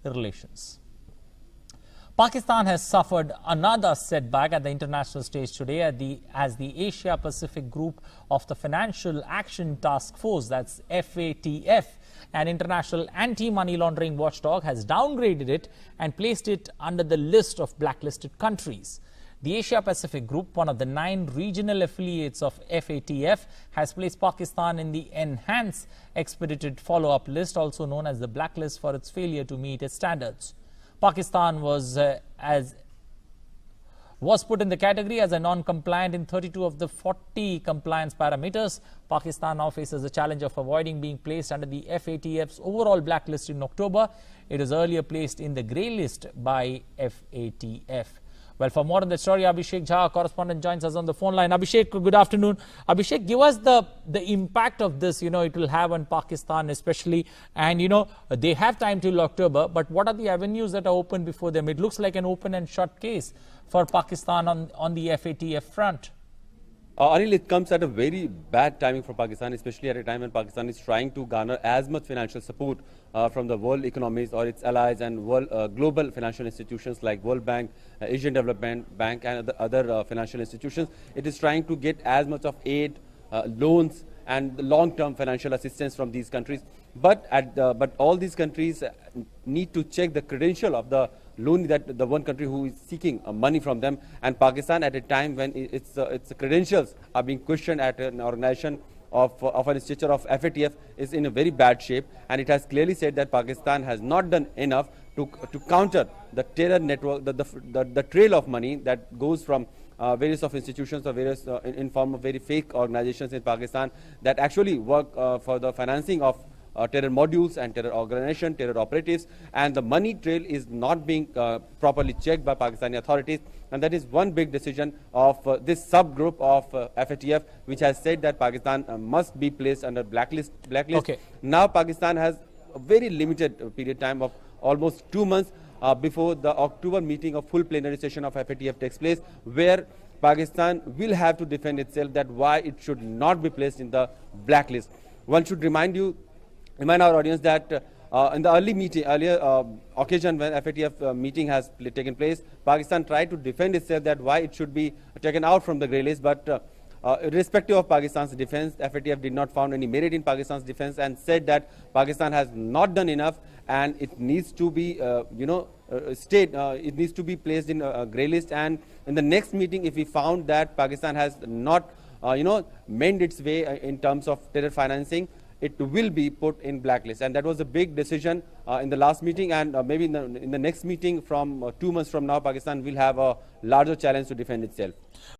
relations. Pakistan has suffered another setback at the international stage today as the Asia-Pacific group of the Financial Action Task Force, that's FATF, an international anti-money laundering watchdog, has downgraded it and placed it under the list of blacklisted countries. The Asia-Pacific Group, one of the 9 regional affiliates of FATF, has placed Pakistan in the Enhanced Expedited Follow-up list, also known as the blacklist, for its failure to meet its standards. Pakistan was put in the category as a non-compliant in 32 of the 40 compliance parameters. Pakistan now faces the challenge of avoiding being placed under the FATF's overall blacklist in October. It was earlier placed in the grey list by FATF. Well, for more on the story, Abhishek Jha, our correspondent, joins us on the phone line. Abhishek, good afternoon. Abhishek, give us the impact of this, it will have on Pakistan especially. And, they have time till October, but what are the avenues that are open before them? It looks like an open and shut case for Pakistan on the FATF front. Anil, it comes at a very bad timing for Pakistan, especially at a time when Pakistan is trying to garner as much financial support from the world economies or its allies and global financial institutions like World Bank, Asian Development Bank and other financial institutions. It is trying to get as much of aid, loans and long-term financial assistance from these countries. But all these countries need to check the credential of the loan that the one country who is seeking money from them, and Pakistan at a time when its credentials are being questioned at an organization of an stature of FATF is in a very bad shape, and it has clearly said that Pakistan has not done enough to counter the terror network, the trail of money that goes from various of institutions or various in form of very fake organizations in Pakistan that actually work for the financing of terror modules and terror organization, terror operatives, and the money trail is not being properly checked by Pakistani authorities. And that is one big decision of this subgroup of FATF, which has said that Pakistan must be placed under blacklist. Okay. Now Pakistan has a very limited period time of almost 2 months before the October meeting of full plenary session of FATF takes place, where Pakistan will have to defend itself that why it should not be placed in the blacklist. One should remind our audience that in the earlier occasion when FATF meeting has taken place, Pakistan tried to defend itself that why it should be taken out from the grey list, but irrespective of Pakistan's defense, FATF did not found any merit in Pakistan's defense and said that Pakistan has not done enough and it needs to be, it needs to be placed in a grey list. And in the next meeting, if we found that Pakistan has not, mend its way in terms of terror financing, it will be put in blacklist. And that was a big decision in the last meeting, and maybe in the next meeting from 2 months from now, Pakistan will have a larger challenge to defend itself.